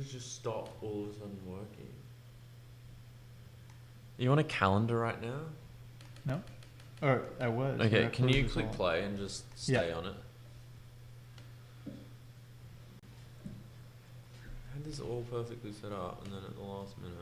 did it just stop all of a sudden working? Are you on a calendar right now? No? Or I was. Okay, can you click play and just stay on it? I had this all perfectly set up and then at the last minute.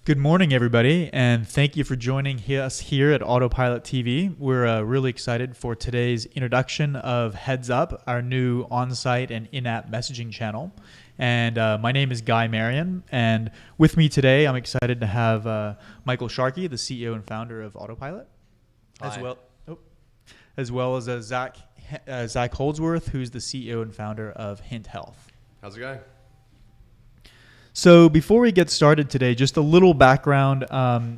Good morning, everybody, and thank you for joining us here at Autopilot TV. We're really excited for today's introduction of Headsup, our new on-site and in-app messaging channel. And my name is Guy Marion, and with me today, I'm excited to have Michael Sharkey, the CEO and founder of Autopilot, as well as Zach Holdsworth, who's the CEO and founder of HintHealth. How's it going? So before we get started today, just a little background.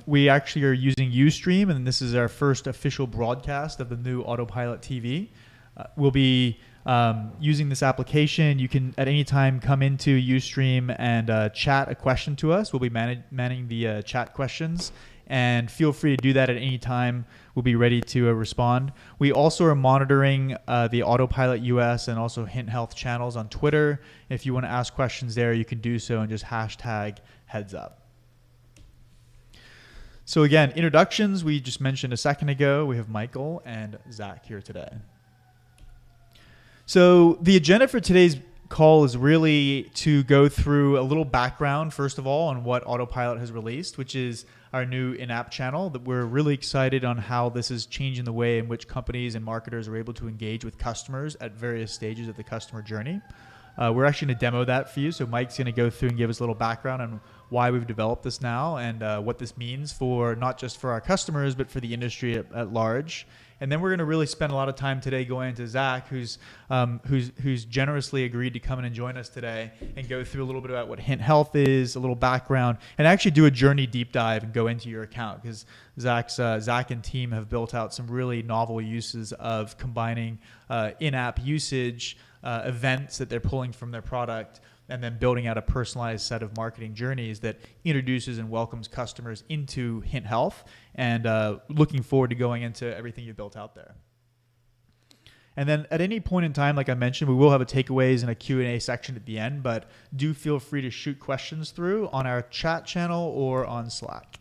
We actually are using Ustream, and this is our first official broadcast of the new Autopilot TV. We'll be using this application. You can at any time come into Ustream and chat a question to us. We'll be manning the chat questions, and feel free to do that at any time. We'll be ready to respond. We also are monitoring the Autopilot US and also HintHealth channels on Twitter. If you want to ask questions there, you can do so and just hashtag Headsup. So again, introductions, we just mentioned a second ago. We have Michael and Zach here today. So the agenda for today's call is really to go through a little background, first of all, on what Autopilot has released, which is our new in-app channel. That we're really excited on how this is changing the way in which companies and marketers are able to engage with customers at various stages of the customer journey. We're actually going to demo that for you. So Mike's going to go through and give us a little background on why we've developed this now and what this means for not just for our customers, but for the industry at large. And then we're going to really spend a lot of time today going into Zach, who's generously agreed to come in and join us today and go through a little bit about what HintHealth is, a little background, and actually do a journey deep dive and go into your account, because Zach and team have built out some really novel uses of combining in-app usage, events that they're pulling from their product, and then building out a personalized set of marketing journeys that introduces and welcomes customers into HintHealth, and looking forward to going into everything you built out there. And then at any point in time, like I mentioned, we will have a takeaways and a Q&A section at the end, but do feel free to shoot questions through on our chat channel or on Slack.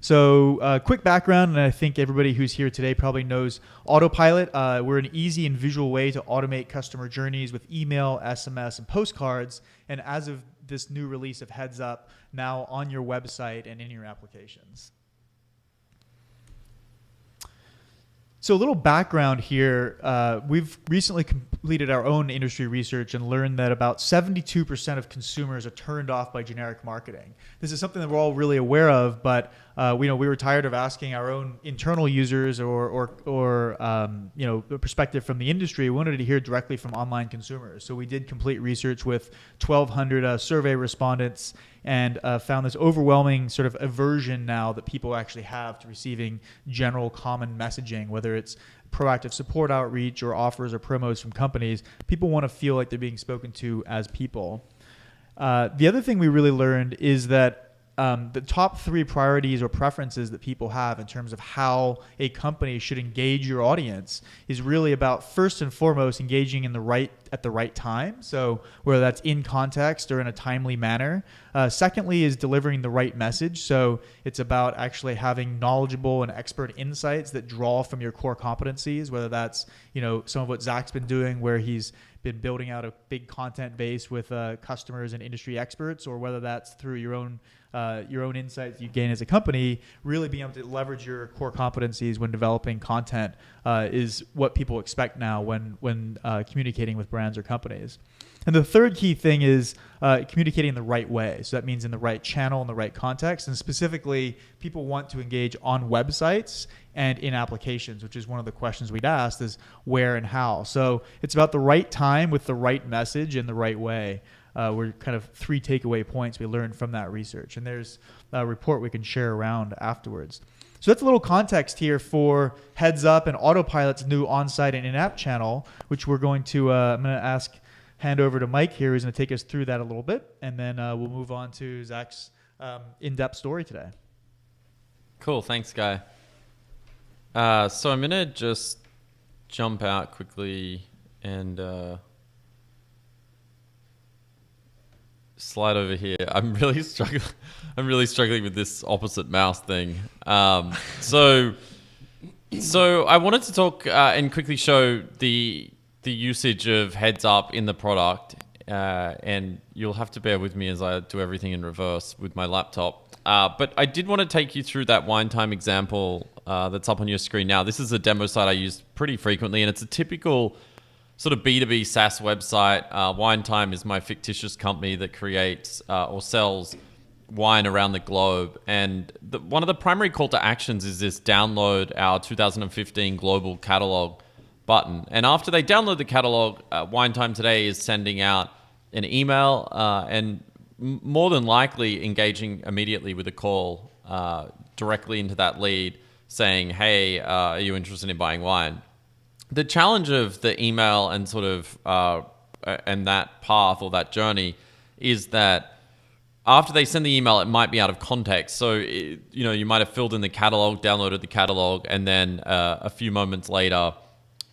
So quick background, and I think everybody who's here today probably knows Autopilot. We're an easy and visual way to automate customer journeys with email, SMS, and postcards. And as of this new release of Headsup, now on your website and in your applications. So a little background here. We've recently completed our own industry research and learned that about 72% of consumers are turned off by generic marketing. This is something that we're all really aware of, but we were tired of asking our own internal users or the perspective from the industry. We wanted to hear directly from online consumers. So we did complete research with 1,200 survey respondents and found this overwhelming sort of aversion now that people actually have to receiving general common messaging, whether it's proactive support outreach or offers or promos from companies. People want to feel like they're being spoken to as people. The other thing we really learned is that the top 3 priorities or preferences that people have in terms of how a company should engage your audience is really about, first and foremost, engaging at the right time. So whether that's in context or in a timely manner. Secondly is delivering the right message. So it's about actually having knowledgeable and expert insights that draw from your core competencies, whether that's, some of what Zach's been doing where he's been building out a big content base with customers and industry experts, or whether that's through your own insights you gain as a company. Really being able to leverage your core competencies when developing content is what people expect now when communicating with brands or companies. And the third key thing is communicating in the right way. So that means in the right channel, in the right context. And specifically, people want to engage on websites and in applications, which is one of the questions we'd asked is where and how. So it's about the right time with the right message in the right way. Were kind of 3 takeaway points we learned from that research. And there's a report we can share around afterwards. So that's a little context here for Headsup and Autopilot's new on-site and in-app channel, which we're going to, I'm going to hand over to Mike here, who's going to take us through that a little bit. And then we'll move on to Zach's in-depth story today. Cool. Thanks, Guy. So I'm going to just jump out quickly and slide over here. I'm really struggling with this opposite mouse thing. So I wanted to talk and quickly show the usage of Headsup in the product, and you'll have to bear with me as I do everything in reverse with my laptop. But I did want to take you through that wine time example that's up on your screen now. This is a demo site I use pretty frequently, and it's a typical sort of B2B SaaS website. Wine Time is my fictitious company that creates or sells wine around the globe. And one of the primary call to actions is this download our 2015 global catalog button. And after they download the catalog, Wine Time today is sending out an email and more than likely engaging immediately with a call directly into that lead saying, hey, are you interested in buying wine? The challenge of the email and sort of and that path or that journey is that after they send the email, it might be out of context. So, you might have filled in the catalog, downloaded the catalog, and then a few moments later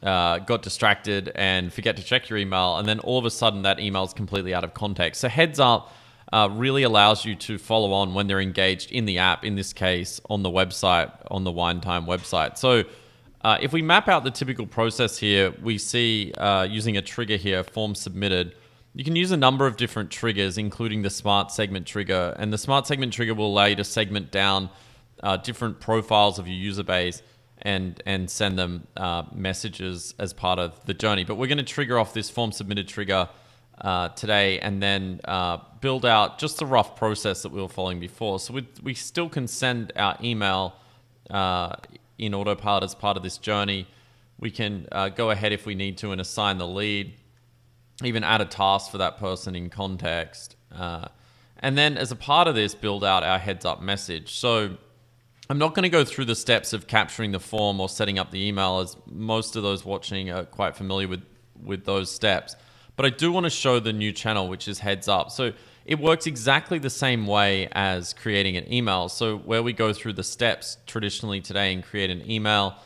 got distracted and forget to check your email. And then all of a sudden that email is completely out of context. So Headsup really allows you to follow on when they're engaged in the app, in this case, on the website, on the Wine Time website. So if we map out the typical process here, we see using a trigger here, form submitted. You can use a number of different triggers, including the smart segment trigger. And the smart segment trigger will allow you to segment down different profiles of your user base and send them messages as part of the journey. But we're going to trigger off this form submitted trigger today and then build out just the rough process that we were following before. So we still can send our email in Autopilot as part of this journey. We can go ahead if we need to and assign the lead, even add a task for that person in context. And then as a part of this, build out our Headsup message. So I'm not going to go through the steps of capturing the form or setting up the email, as most of those watching are quite familiar with those steps. But I do want to show the new channel, which is Headsup. So it works exactly the same way as creating an email. So where we go through the steps traditionally today and create an email,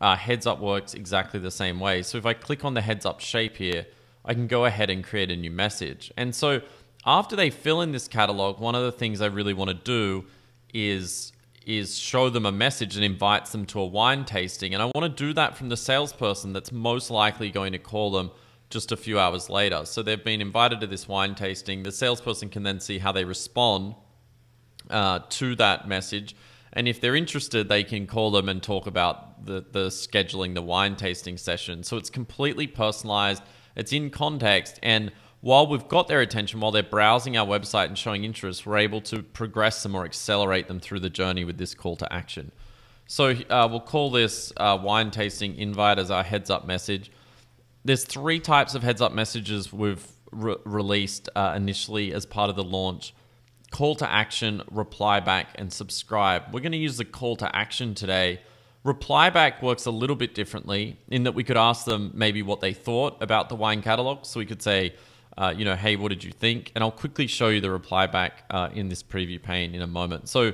Headsup works exactly the same way. So if I click on the Headsup shape here, I can go ahead and create a new message. And so after they fill in this catalog, one of the things I really want to do is show them a message that invites them to a wine tasting. And I want to do that from the salesperson that's most likely going to call them just a few hours later. So they've been invited to this wine tasting. The salesperson can then see how they respond to that message. And if they're interested, they can call them and talk about the scheduling the wine tasting session. So it's completely personalized. It's in context. And while we've got their attention, while they're browsing our website and showing interest, we're able to progress them or accelerate them through the journey with this call to action. So we'll call this wine tasting invite as our heads up message. There's 3 types of heads up messages we've released initially as part of the launch: call to action, reply back, and subscribe. We're going to use the call to action today. Reply back works a little bit differently in that we could ask them maybe what they thought about the wine catalog. So we could say, hey, what did you think? And I'll quickly show you the reply back in this preview pane in a moment. So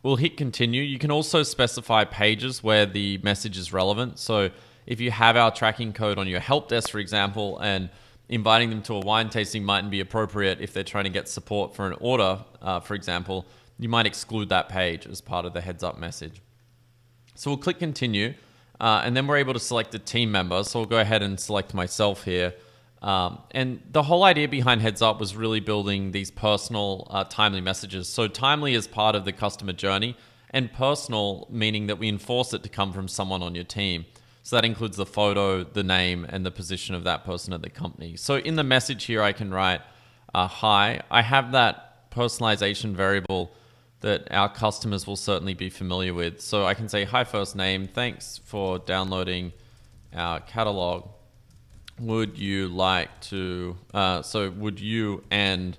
we'll hit continue. You can also specify pages where the message is relevant. So if you have our tracking code on your help desk, for example, and inviting them to a wine tasting mightn't be appropriate if they're trying to get support for an order, for example, you might exclude that page as part of the heads up message. So we'll click continue, and then we're able to select a team member. So we'll go ahead and select myself here. And the whole idea behind Heads Up was really building these personal, timely messages. So timely is part of the customer journey, and personal meaning that we enforce it to come from someone on your team. So that includes the photo, the name, and the position of that person at the company. So in the message here, I can write, hi. I have that personalization variable that our customers will certainly be familiar with. So I can say, hi, first name. Thanks for downloading our catalog. Would you like to, would you and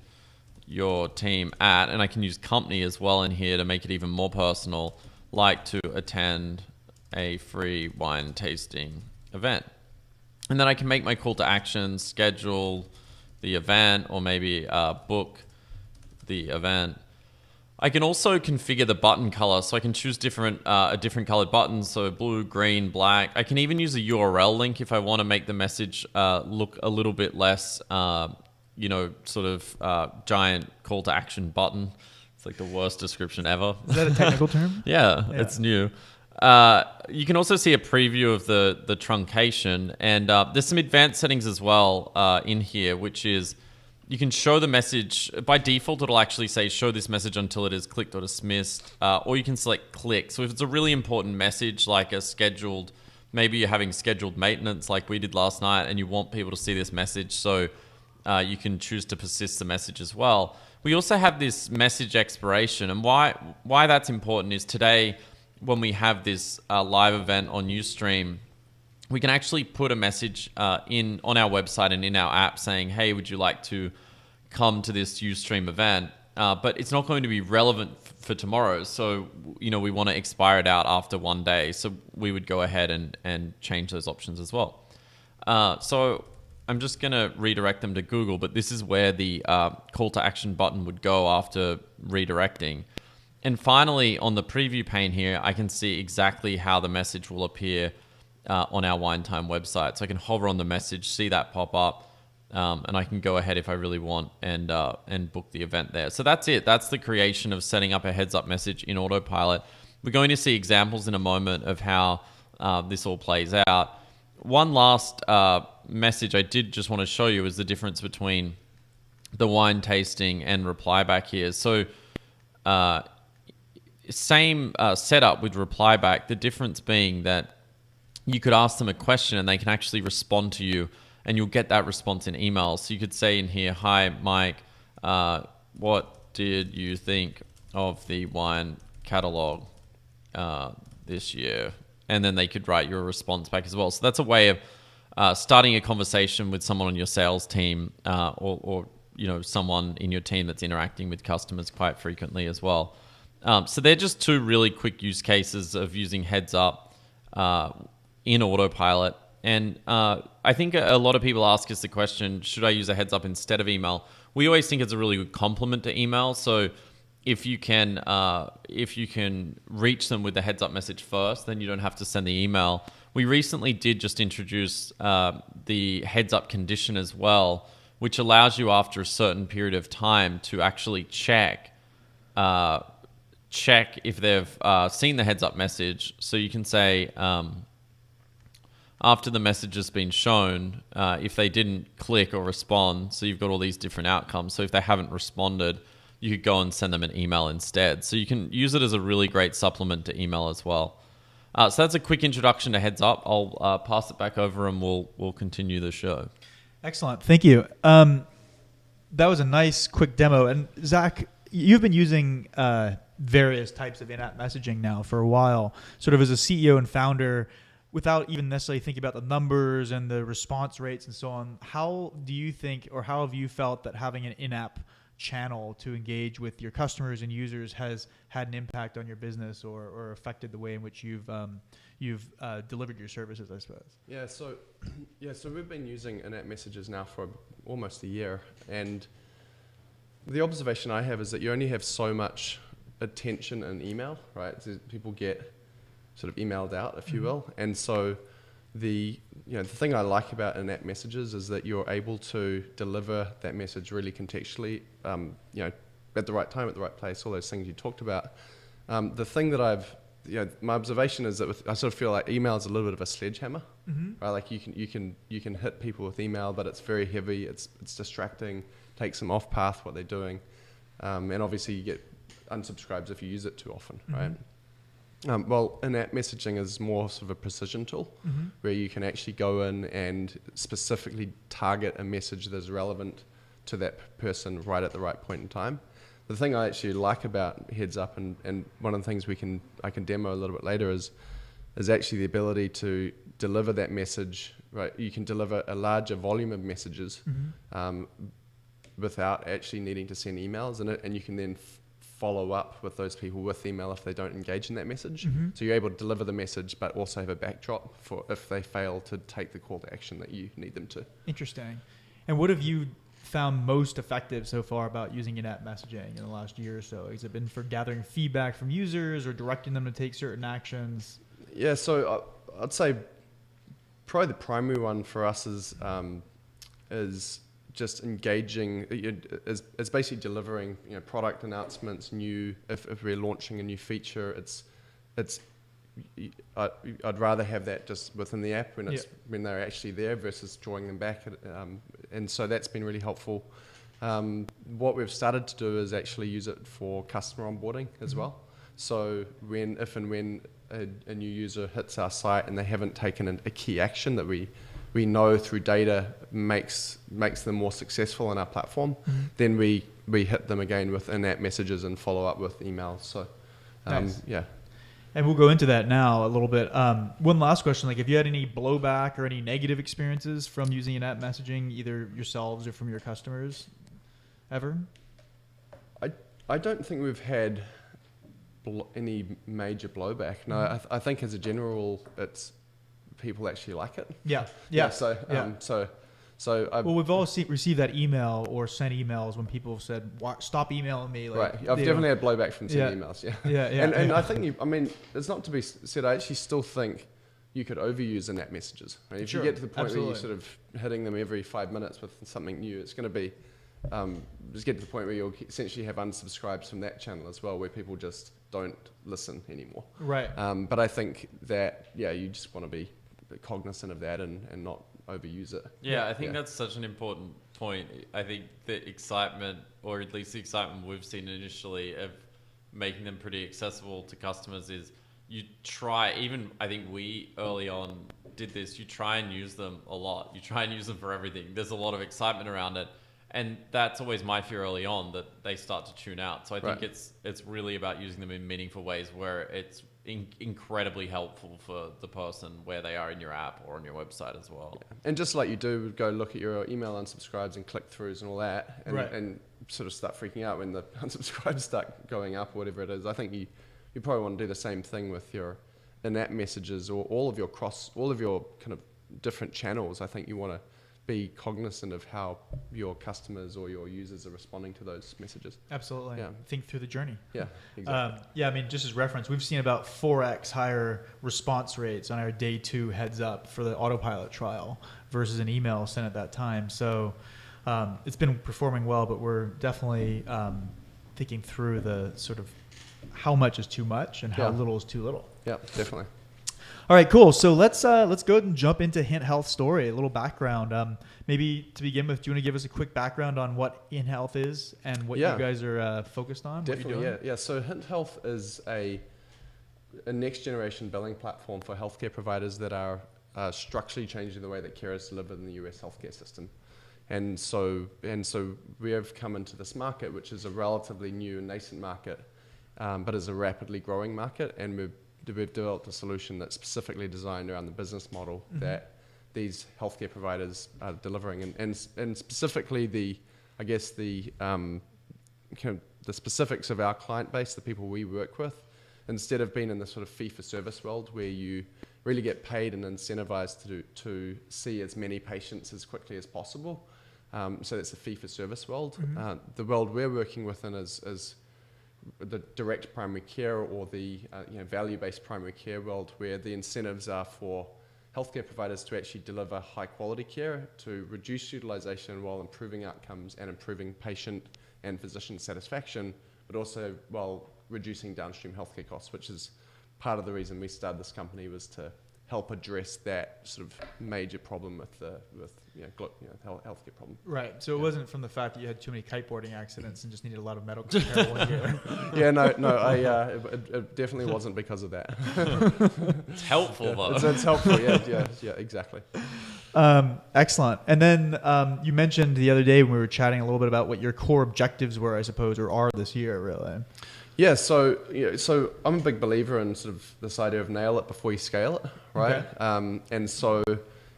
your team at, and I can use company as well in here to make it even more personal, like to attend a free wine tasting event. And then I can make my call to action, schedule the event, or maybe book the event. I can also configure the button color, so I can choose different colored buttons, so blue, green, black. I can even use a URL link if I want to make the message look a little bit less, giant call to action button. It's like the worst description ever. Is that a technical term? Yeah, it's new. You can also see a preview of the truncation, and there's some advanced settings as well in here, which is you can show the message. By default, it'll actually say show this message until it is clicked or dismissed, or you can select click. So if it's a really important message, like maybe you're having scheduled maintenance like we did last night, and you want people to see this message, so you can choose to persist the message as well. We also have this message expiration, and why that's important is today, when we have this live event on Ustream, we can actually put a message on our website and in our app saying, hey, would you like to come to this Ustream event? But it's not going to be relevant for tomorrow. So, we want to expire it out after one day. So we would go ahead and change those options as well. So I'm just going to redirect them to Google, but this is where the call to action button would go after redirecting. And finally, on the preview pane here, I can see exactly how the message will appear on our Wine Time website. So I can hover on the message, see that pop up, and I can go ahead if I really want and book the event there. So that's it. That's the creation of setting up a heads up message in Autopilot. We're going to see examples in a moment of how this all plays out. One last message I did just want to show you is the difference between the wine tasting and reply back here. So same setup with reply back, the difference being that you could ask them a question and they can actually respond to you, and you'll get that response in email. So you could say in here, hi, Mike, what did you think of the wine catalog this year? And then they could write your response back as well. So that's a way of starting a conversation with someone on your sales team or someone in your team that's interacting with customers quite frequently as well. So they're just 2 really quick use cases of using Heads Up in Autopilot. And I think a lot of people ask us the question, should I use a Heads Up instead of email? We always think it's a really good complement to email. So if you can reach them with the Heads Up message first, then you don't have to send the email. We recently did just introduce the Heads Up condition as well, which allows you after a certain period of time to actually check if they've seen the Heads Up message. So you can say, after the message has been shown, if they didn't click or respond, so you've got all these different outcomes. So if they haven't responded, you could go and send them an email instead. So you can use it as a really great supplement to email as well. So that's a quick introduction to Heads Up. I'll pass it back over and we'll continue the show. Excellent. Thank you. that was a nice quick demo. And Zach, you've been using various types of in-app messaging now for a while, sort of as a CEO and founder, without even necessarily thinking about the numbers and the response rates and so on. How do you think, or how have you felt that having an in-app channel to engage with your customers and users has had an impact on your business or affected the way in which you've delivered your services, I suppose? So we've been using in-app messages now for almost a year, and the observation I have is that you only have so much attention in email, right? So people get sort of emailed out, if you will, and so the thing I like about in-app messages is that you're able to deliver that message really contextually, at the right time, at the right place, all those things you talked about. The thing that my observation is that I sort of feel like email is a little bit of a sledgehammer, right? Like you can hit people with email, but it's very heavy, it's distracting, takes them off path what they're doing, and obviously you get unsubscribes if you use it too often, right? Well, in-app messaging is more sort of a precision tool where you can actually go in and specifically target a message that's relevant to that person right at the right point in time. The thing I actually like about Headsup, and one of the things I can demo a little bit later is actually the ability to deliver that message, right? You can deliver a larger volume of messages without actually needing to send emails in it, and you can then follow up with those people with email if they don't engage in that message. So you're able to deliver the message, but also have a backdrop for if they fail to take the call to action that you need them to. Interesting. And what have you found most effective so far about using in-app messaging in the last year or so? Has it been for gathering feedback from users or directing them to take certain actions? Yeah, so I'd say probably the primary one for us is just engaging, is basically delivering product announcements, if we're launching a new feature, I'd rather have that just within the app when they're actually there versus drawing them back, and so that's been really helpful. What we've started to do is actually use it for customer onboarding as well. So if and when a new user hits our site and they haven't taken a key action that we know through data makes them more successful on our platform, then we hit them again with in-app messages and follow up with emails. So nice. And we'll go into that now a little bit. One last question, like, have you had any blowback or any negative experiences from using in-app messaging, either yourselves or from your customers ever? I don't think we've had any major blowback. No, I think as a general, it's people actually like it. Well, we've all received that email or sent emails when people have said, "Stop emailing me." Like, right. I've definitely had blowback from sending emails. And I think it's not to be said. I actually still think you could overuse in-app messages. Right? If you get to the point where you're sort of hitting them every 5 minutes with something new, it's going to be just get to the point where you'll essentially have unsubscribes from that channel as well, where people just don't listen anymore. Right. But I think that you just want to be cognizant of that and not overuse it. I think that's such an important point. I think the excitement, or at least the excitement we've seen initially of making them pretty accessible to customers, is you try, even I think we early on did this, you try and use them a lot. You try and use them for everything. There's a lot of excitement around it. And that's always my fear early on, that they start to tune out. So I think it's really about using them in meaningful ways where it's incredibly helpful for the person where they are in your app or on your website as well. Yeah. And just like you do, go look at your email unsubscribes and click-throughs and all that, and sort of start freaking out when the unsubscribes start going up or whatever it is. I think you probably want to do the same thing with your in-app messages or all of your kind of different channels. I think you want to be cognizant of how your customers or your users are responding to those messages. Absolutely. Yeah. Think through the journey. Yeah, exactly. I mean, just as reference, we've seen about 4x higher response rates on our day 2 Headsup for the Autopilot trial versus an email sent at that time. So it's been performing well, but we're definitely thinking through the sort of how much is too much and how little is too little. Yeah, definitely. All right, cool. So let's go ahead and jump into HintHealth story, a little background. Maybe to begin with, do you want to give us a quick background on what HintHealth is and what you guys are focused on? Definitely, yeah. So HintHealth is a next generation billing platform for healthcare providers that are structurally changing the way that care is delivered in the US healthcare system. And so we have come into this market, which is a relatively new and nascent market, but is a rapidly growing market. And we've developed a solution that's specifically designed around the business model that these healthcare providers are delivering, and specifically the specifics of our client base, the people we work with, instead of being in the sort of fee-for-service world where you really get paid and incentivized to see as many patients as quickly as possible. So that's the fee-for-service world. The world we're working within is the direct primary care, or the value-based primary care world, where the incentives are for healthcare providers to actually deliver high-quality care, to reduce utilization while improving outcomes and improving patient and physician satisfaction, but also while reducing downstream healthcare costs, which is part of the reason we started this company, was to help address that sort of major problem with healthcare problem. Right. So it wasn't from the fact that you had too many kiteboarding accidents and just needed a lot of medical care one year. It definitely wasn't because of that. It's helpful though. It's helpful. Yeah, exactly. Excellent. And then you mentioned the other day when we were chatting a little bit about what your core objectives were, I suppose, or are this year, really. Yeah, so I'm a big believer in sort of this idea of nail it before you scale it, right? Okay.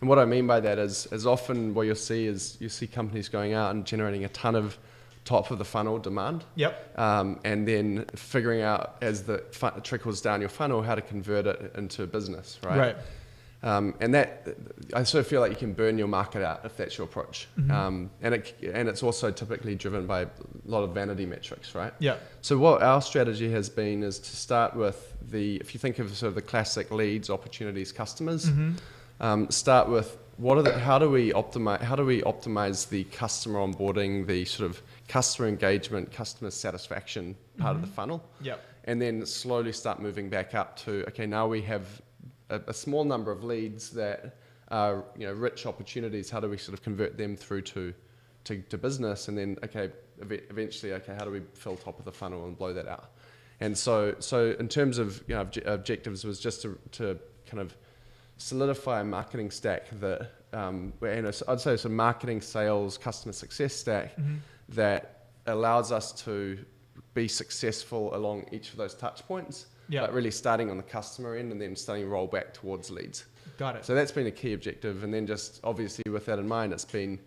And what I mean by that is often what you'll see is you see companies going out and generating a ton of top of the funnel demand. Yep. And then figuring out as the trickles down your funnel how to convert it into a business, right? Right. And that, I sort of feel like you can burn your market out if that's your approach. And it's also typically driven by a lot of vanity metrics, right? Yeah. So what our strategy has been is to start with if you think of sort of the classic leads, opportunities, customers, start with how do we optimize the customer onboarding, the sort of customer engagement, customer satisfaction part of the funnel. Yep. And then slowly start moving back up to, okay, now we have a small number of leads that are rich opportunities. How do we sort of convert them through to business? And then eventually how do we fill top of the funnel and blow that out? And so in terms of objectives was just to kind of solidify a marketing stack that I'd say it's a marketing, sales, customer success stack that allows us to be successful along each of those touch points. Yeah. But really starting on the customer end and then starting to roll back towards leads. Got it. So that's been a key objective. And then just obviously with that in mind, it's been,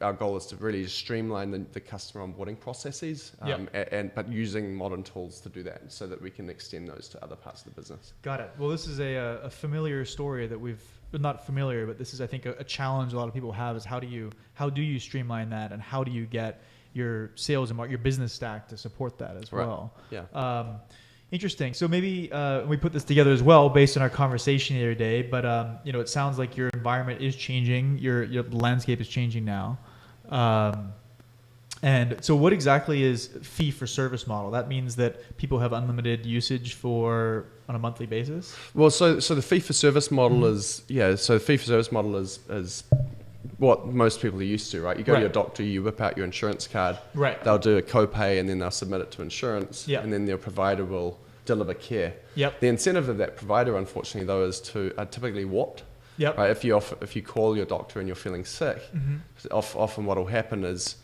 our goal is to really just streamline the customer onboarding processes, but using modern tools to do that so that we can extend those to other parts of the business. Got it. Well, this is a familiar story that not familiar, but this is, I think, a challenge a lot of people have is how do you streamline that, and how do you get your sales and your business stack to support that as well? Yeah. Interesting. So maybe we put this together as well based on our conversation the other day, but it sounds like your environment is changing, your landscape is changing now. And so what exactly is fee for service model? That means that people have unlimited usage on a monthly basis? Well, so the fee for service model is what most people are used to, right? You go to your doctor, you whip out your insurance card, right? They'll do a copay and then they'll submit it to insurance, and then their provider will deliver care. Yep. The incentive of that provider, unfortunately, though, is typically what? Yep. Right? If you call your doctor and you're feeling sick, often what will happen is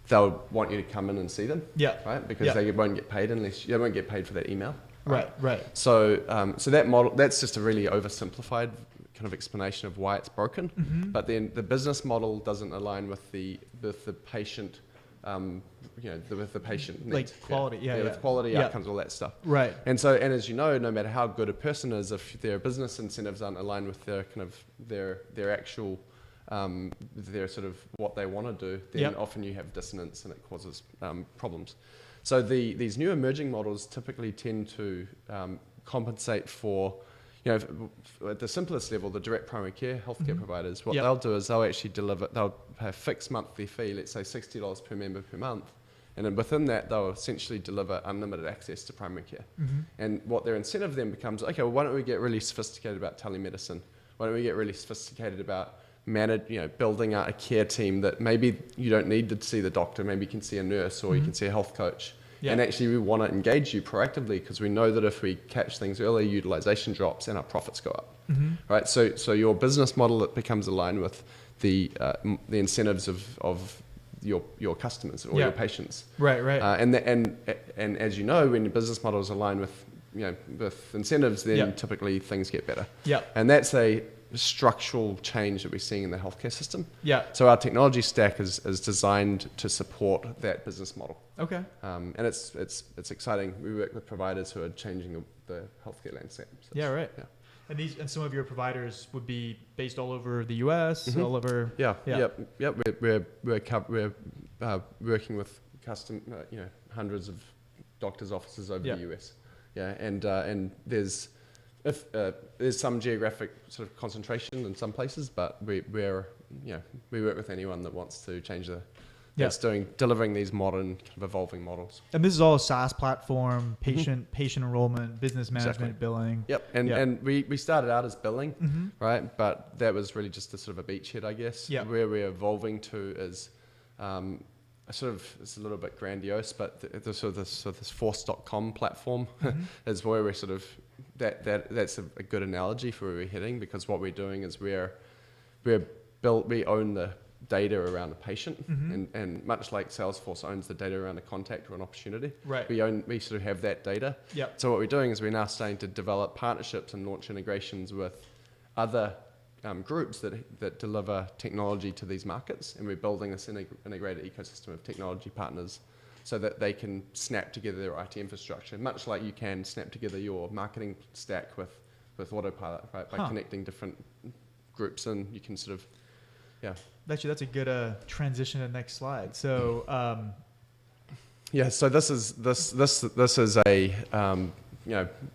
they'll want you to come in and see them, right? Because they won't get paid they won't get paid for that email. Right. So that model, that's just a really oversimplified kind of explanation of why it's broken, but then the business model doesn't align with the patient, with the patient needs. Like quality, with quality outcomes, all that stuff. Right. And as you know, no matter how good a person is, if their business incentives aren't aligned with their kind of their actual their sort of what they want to do, then often you have dissonance and it causes problems. So these new emerging models typically tend to compensate for, at the simplest level, the direct primary care healthcare providers. What they'll do is they'll pay a fixed monthly fee, let's say $60 per member per month. And then within that, they'll essentially deliver unlimited access to primary care. And what their incentive then becomes, okay, well, why don't we get really sophisticated about telemedicine? Why don't we get really sophisticated about building out a care team that maybe you don't need to see the doctor, maybe you can see a nurse or you can see a health coach. And actually we want to engage you proactively because we know that if we catch things early, utilization drops and our profits go up. Right? So your business model, it becomes aligned with the incentives of your customers or your patients. Right. And as you know, when your business model is aligned with with incentives, then typically things get better. Yeah. And that's a structural change that we're seeing in the healthcare system. Yeah. So our technology stack is designed to support that business model. Okay. And it's exciting. We work with providers who are changing the healthcare landscape. So Right. Yeah. And some of your providers would be based all over the U.S., all over. Yeah. We're working with hundreds of doctors' offices over the US. Yeah, and there's some geographic sort of concentration in some places, but we work with anyone that wants to change that's delivering these modern kind of evolving models. And this is all a SaaS platform, patient enrollment, business management, billing. Yep. And we started out as billing, right? But that was really just a sort of a beachhead, I guess. Yeah. Where we're evolving to is it's a little bit grandiose, but this force.com platform is where we're sort of that's a good analogy for where we're heading, because what we're doing is we own the data around a patient, and much like Salesforce owns the data around a contact or an opportunity, right? We sort of have that data. Yep. So what we're doing is we're now starting to develop partnerships and launch integrations with other groups that deliver technology to these markets, and we're building this integrated ecosystem of technology partners so that they can snap together their IT infrastructure, much like you can snap together your marketing stack with Autopilot, right? By connecting different groups, and you can sort of, Actually, that's a good transition to the next slide. So, so this is a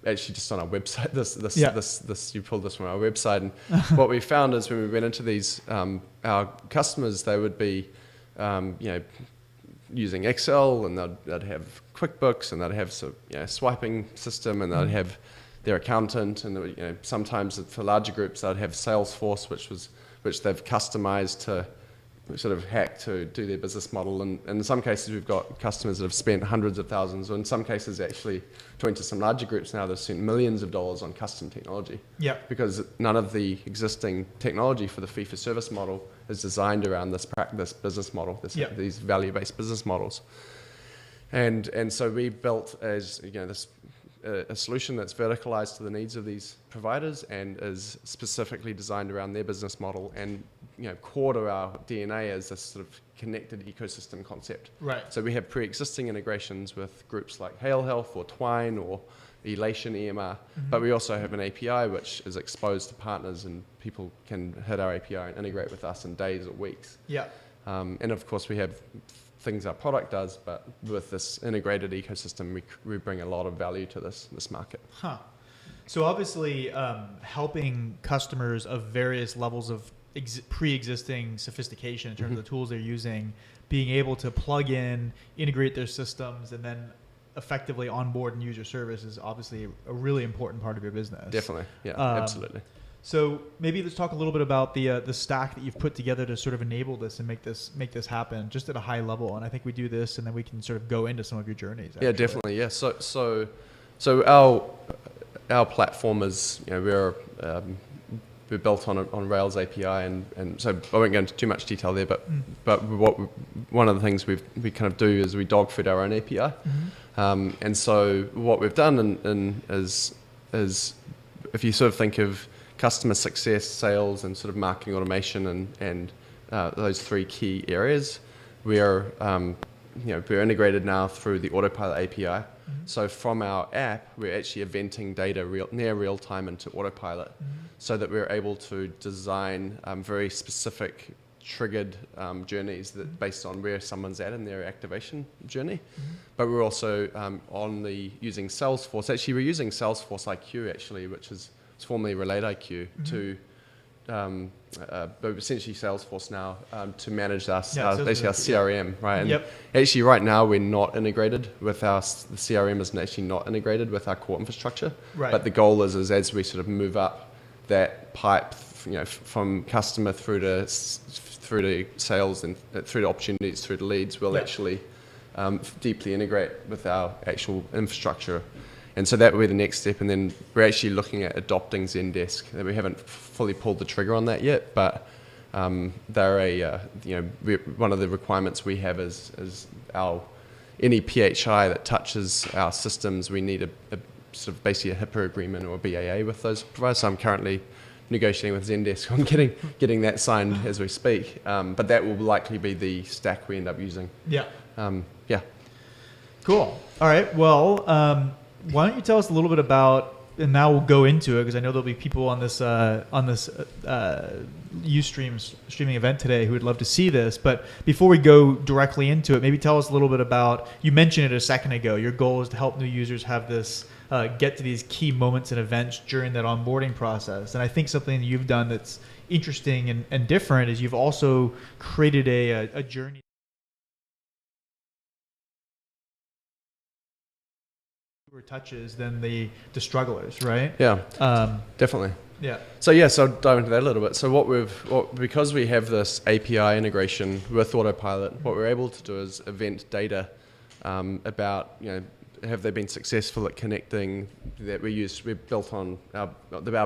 actually just on our website. This you pulled this from our website, and what we found is when we went into these, our customers, they would be, using Excel, and they'd have QuickBooks, and they'd have swiping system, and they'd have their accountant, and sometimes for larger groups they'd have Salesforce, which they've customized to sort of hack to do their business model. And in some cases, we've got customers that have spent hundreds of thousands, or in some cases, actually, talking to some larger groups now, they've spent millions of dollars on custom technology. Yeah. Because none of the existing technology for the fee-for-service model is designed around this business model, these value-based business models. And so we built a solution that's verticalized to the needs of these providers and is specifically designed around their business model, and core to our DNA is this sort of connected ecosystem concept. Right. So we have pre-existing integrations with groups like HintHealth or Twine or Elation EMR, but we also have an API which is exposed to partners, and people can hit our API and integrate with us in days or weeks. Yeah. And of course we have things our product does, but with this integrated ecosystem, we bring a lot of value to this market. So obviously, helping customers of various levels of pre-existing sophistication in terms of the tools they're using, being able to plug in, integrate their systems, and then effectively onboard and use your service is obviously a really important part of your business. Definitely, absolutely. So maybe let's talk a little bit about the stack that you've put together to sort of enable this and make this happen, just at a high level. And I think we do this, and then we can sort of go into some of your journeys. Actually. Yeah, definitely. Yeah. So our platform is we're built on Rails API, and so I won't go into too much detail there. But one of the things we kind of do is we dog food our own API, and so what we've done is if you sort of think of customer success, sales, and sort of marketing automation, and those three key areas, we're integrated now through the Autopilot API. So from our app, we're actually eventing data near real time into Autopilot, so that we're able to design very specific triggered journeys that based on where someone's at in their activation journey. But we're also using Salesforce. Actually, we're using Salesforce IQ actually, which is formerly Relate IQ, to but essentially Salesforce now to manage basically our CRM, right? And actually right now we're not integrated with the CRM is actually not integrated with our core infrastructure. Right. But the goal is as we sort of move up that pipe, from customer through to sales and through to opportunities, through to leads, we'll actually deeply integrate with our actual infrastructure. And so that will be the next step. And then we're actually looking at adopting Zendesk. We haven't fully pulled the trigger on that yet, but They're one of the requirements we have is any PHI that touches our systems, we need a sort of basically a HIPAA agreement or a BAA with those providers. So I'm currently negotiating with Zendesk on getting that signed as we speak. But that will likely be the stack we end up using. Yeah. Yeah. Cool. All right. Well, why don't you tell us a little bit about, and now we'll go into it because I know there'll be people on this streaming event today who would love to see this. But before we go directly into it, maybe tell us a little bit about, you mentioned it a second ago, your goal is to help new users have this, get to these key moments and events during that onboarding process. And I think something that you've done that's interesting and different is you've also created a journey touches than the strugglers, right? Yeah, definitely. Yeah. So I'll dive into that a little bit. So because we have this API integration with Autopilot, what we're able to do is event data about, have they been successful at connecting that we're built on our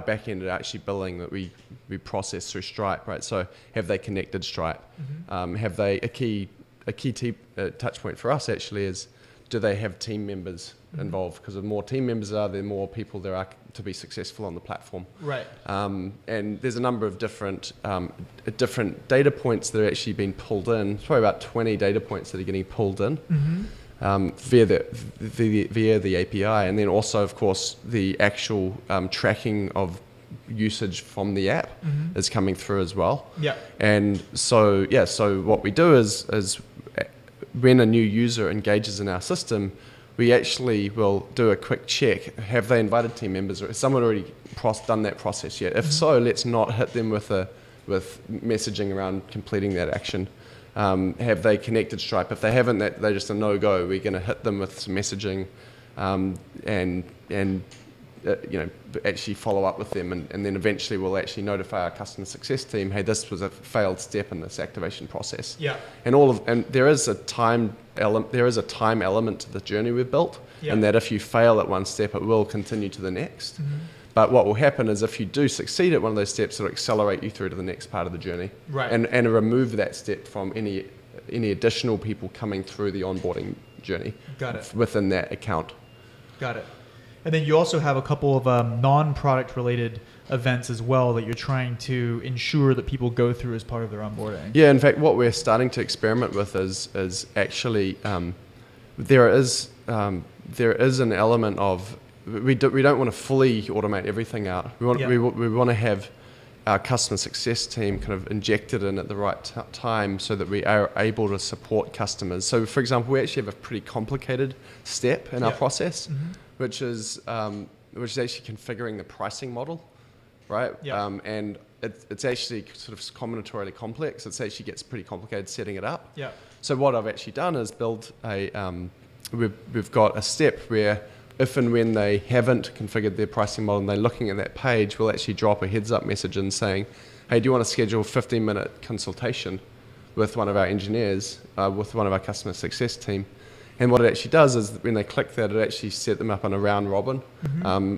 back end actually billing that we process through Stripe, right? So have they connected Stripe? Mm-hmm. Have they a key touch point for us actually is, do they have team members involved? Because the more team members there are, the more people there are to be successful on the platform. Right. And there's a number of different data points that are actually being pulled in. It's probably about 20 data points that are getting pulled in via the API. And then also, of course, the actual tracking of usage from the app is coming through as well. Yeah. And so what we do is when a new user engages in our system, we actually will do a quick check. Have they invited team members, or has someone already done that process yet? If so, let's not hit them with messaging around completing that action. Have they connected Stripe? If they haven't, they're just a no-go. We're going to hit them with some messaging and actually follow up with them, and then eventually we'll actually notify our customer success team, hey, this was a failed step in this activation process. Yeah. And there is a time element to the journey we've built, and that if you fail at one step, it will continue to the next. But what will happen is if you do succeed at one of those steps, it'll accelerate you through to the next part of the journey, right? And remove that step from any additional people coming through the onboarding journey. Got it. Within that account. Got it. And then you also have a couple of non-product related events as well that you're trying to ensure that people go through as part of their onboarding. Yeah, in fact, what we're starting to experiment with is actually there is an element of we don't want to fully automate everything out. We want to have our customer success team kind of injected in at the right time so that we are able to support customers. So, for example, we actually have a pretty complicated step in our process, which is actually configuring the pricing model, right? And it's actually sort of combinatorially complex. It actually gets pretty complicated setting it up. Yeah. So what I've actually done is build we've got a step where if and when they haven't configured their pricing model and they're looking at that page, we'll actually drop a heads-up message in saying, hey, do you want to schedule a 15-minute consultation with one of our engineers, with one of our customer success team? And what it actually does is when they click that, it actually set them up on a round robin,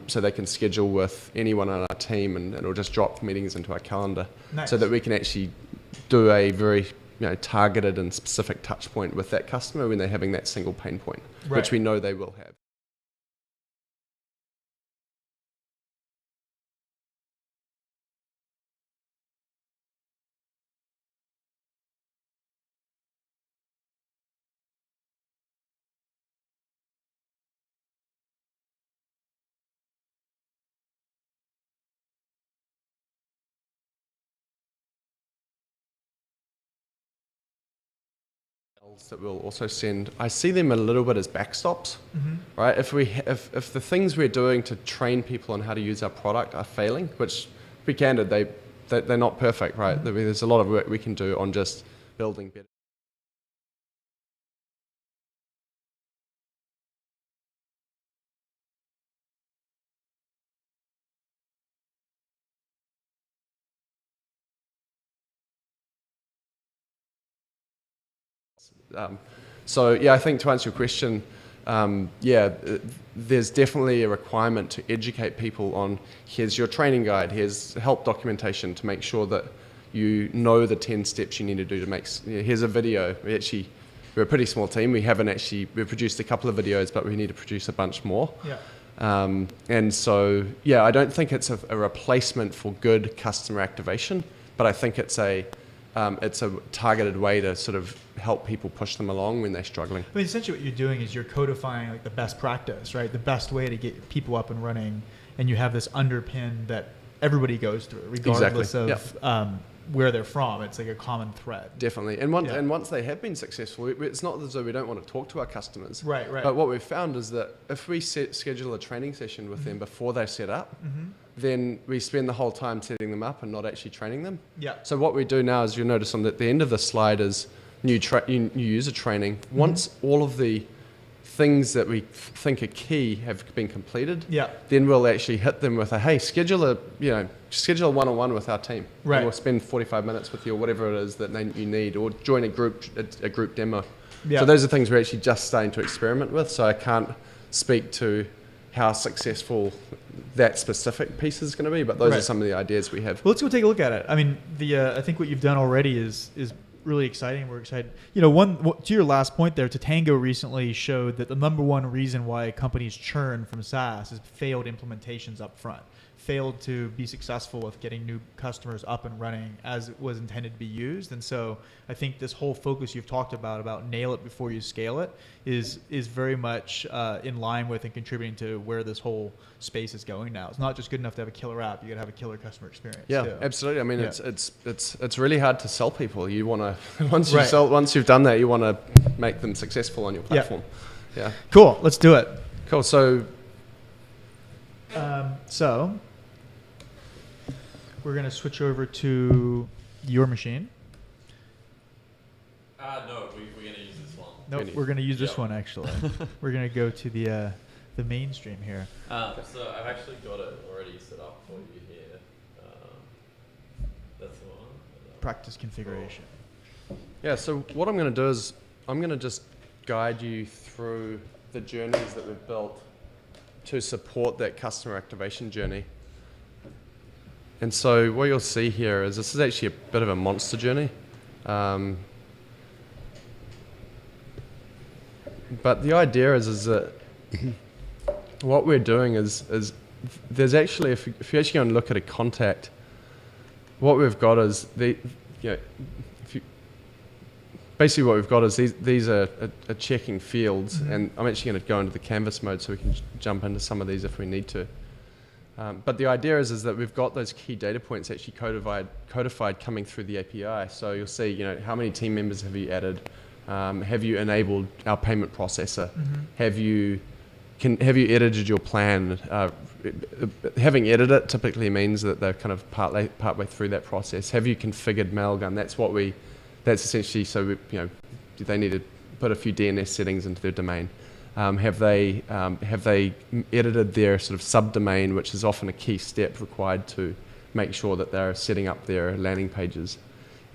so they can schedule with anyone on our team, and it'll just drop meetings into our calendar. Nice. So that we can actually do a very targeted and specific touch point with that customer when they're having that single pain point, which we know they will have. That we'll also send. I see them a little bit as backstops, right? If the things we're doing to train people on how to use our product are failing, which, to be candid, they're not perfect, right? There's a lot of work we can do on just building better. I think to answer your question, there's definitely a requirement to educate people on, here's your training guide, here's help documentation to make sure that you know the 10 steps you need to do to make. Here's a video. We're a pretty small team. We've produced a couple of videos, but we need to produce a bunch more. Yeah. And so, I don't think it's a replacement for good customer activation, but I think it's a targeted way to sort of help people push them along when they're struggling. I mean, essentially what you're doing is you're codifying like the best practice, right? The best way to get people up and running, and you have this underpin that everybody goes through, regardless of where they're from. It's like a common thread. Definitely. And once they have been successful, it's not as though we don't want to talk to our customers. Right. But what we've found is that if we schedule a training session with them before they set up, then we spend the whole time setting them up and not actually training them. Yeah. So what we do now is, you'll notice on the end of the slide is new user training. Once all of the things that we think are key have been completed, then we'll actually hit them with schedule a one-on-one with our team. Right. And we'll spend 45 minutes with you, or whatever it is that you need, or join a group demo. Yeah. So those are things we're actually just starting to experiment with. So I can't speak to how successful that specific piece is going to be, but those are some of the ideas we have. Well, let's go take a look at it. I mean, I think what you've done already is really exciting. We're excited. To your last point there, Tatango recently showed that the number one reason why companies churn from SaaS is failed implementations up front, failed to be successful with getting new customers up and running as it was intended to be used. And so I think this whole focus you've talked about nail it before you scale it, is very much in line with and contributing to where this whole space is going now. It's not just good enough to have a killer app; you got to have a killer customer experience. Yeah, too. absolutely. I mean, it's really hard to sell people. You want to once you've done that, you want to make them successful on your platform. Yeah. Cool. Let's do it. Cool. So we're going to switch over to your machine. No, we're going to use this one. Nope, we're going to use this one, actually. We're going to go to the mainstream here. So I've actually got it already set up for you here. That's the one. Practice configuration. Yeah, so what I'm going to do is I'm going to just guide you through the journeys that we've built to support that customer activation journey. And so what you'll see here is this is actually a bit of a monster journey. But the idea is that what we're doing is there's actually, if you actually go and look at a contact, what we've got is basically what we've got is these are checking fields, and I'm actually going to go into the canvas mode so we can jump into some of these if we need to. But the idea is that we've got those key data points actually codified coming through the API. So you'll see, how many team members have you added? Have you enabled our payment processor? Have you edited your plan? Having edited it typically means that they're kind of partway through that process. Have you configured Mailgun? That's essentially so they need to put a few DNS settings into their domain. Have they edited their sort of subdomain, which is often a key step required to make sure that they're setting up their landing pages?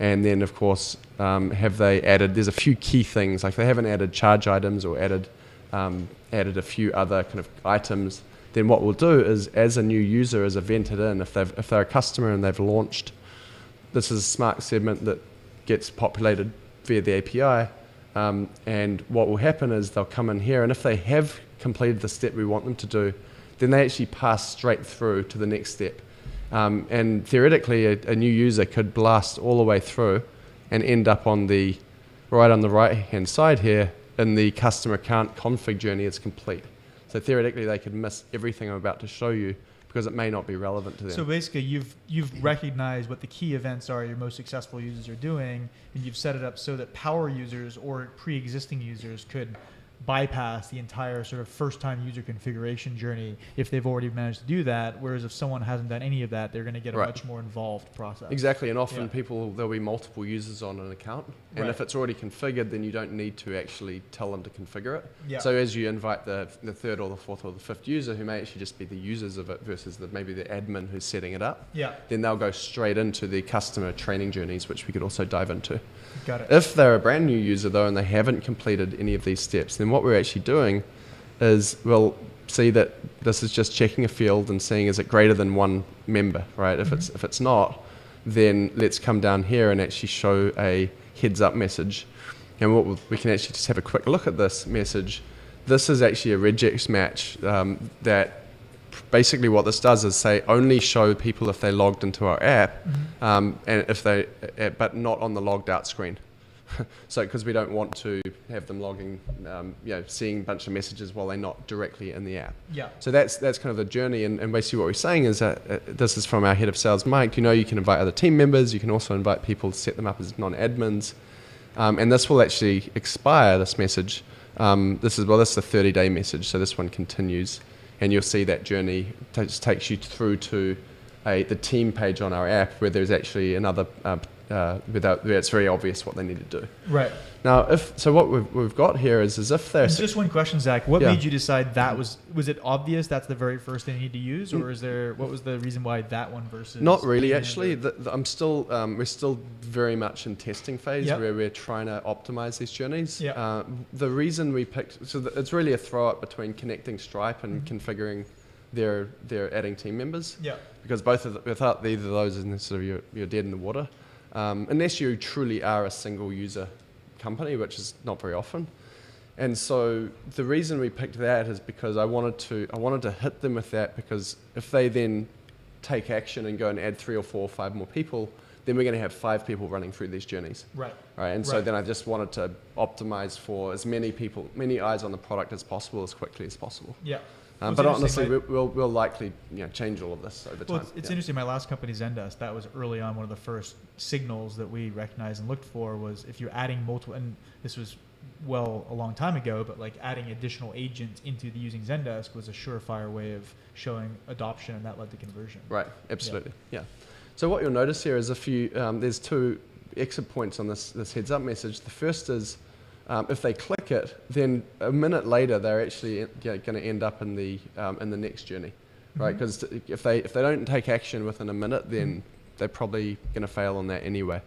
And then, of course, have they added? There's a few key things, like they haven't added charge items or added a few other kind of items. Then what we'll do is, as a new user is evented in, if they're a customer and they've launched, this is a smart segment that gets populated via the API. And what will happen is they'll come in here, and if they have completed the step we want them to do, then they actually pass straight through to the next step. And theoretically, a new user could blast all the way through and end up on the right-hand side here, and the customer account config journey is complete. So theoretically, they could miss everything I'm about to show you because it may not be relevant to them. So basically, you've recognized what the key events are your most successful users are doing, and you've set it up so that power users or pre-existing users could bypass the entire sort of first-time user configuration journey if they've already managed to do that, whereas if someone hasn't done any of that, they're going to get a much more involved process. Exactly, and often there'll be multiple users on an account, and if it's already configured, then you don't need to actually tell them to configure it. Yeah. So as you invite the third or the fourth or the fifth user, who may actually just be the users of it versus maybe the admin who's setting it up, then they'll go straight into the customer training journeys, which we could also dive into. Got it. If they're a brand new user though and they haven't completed any of these steps, then what we're actually doing is we'll see that this is just checking a field and seeing is it greater than one member, right? If it's not, then let's come down here and actually show a heads up message. And we can actually just have a quick look at this message. This is actually a regex match that basically what this does is say only show people if they logged into our app, and if they, but not on the logged out screen. So because we don't want to have them logging, seeing a bunch of messages while they're not directly in the app. Yeah. So that's kind of the journey, and basically what we're saying is that this is from our head of sales, Mike. You can invite other team members. You can also invite people to set them up as non-admins, and this will actually expire. This message. This is the 30-day message. So this one continues, and you'll see that journey takes you through to the team page on our app where there's actually another. Where it's very obvious what they need to do. Right. Now, what we've got here is if there's just one question, Zach. What made you decide that was it obvious that's the very first thing you need to use, or what was the reason why that one versus? Not really, actually. We're still very much in testing phase where we're trying to optimize these journeys. Yeah. The reason we picked it's really a throw up between connecting Stripe and configuring their adding team members. Yeah. Because without either of those, you're dead in the water. Unless you truly are a single user company, which is not very often. And so the reason we picked that is because I wanted to hit them with that, because if they then take action and go and add 3 or 4 or 5 more people, then we're going to have 5 people running through these journeys. Right. Right. And so then I just wanted to optimize for as many people, many eyes on the product as possible, as quickly as possible. Yeah. But honestly, we'll likely change all of this over time. It's interesting. My last company, Zendesk, that was early on one of the first signals that we recognized and looked for was if you're adding multiple, and this was a long time ago, but like adding additional agents into using Zendesk was a surefire way of showing adoption, and that led to conversion. Right. Absolutely. Yeah. So what you'll notice here is there's 2 exit points on this heads up message. The first is if they click it, then a minute later they're actually going to end up in the next journey, right? Because if they don't take action within a minute, then they're probably going to fail on that anyway.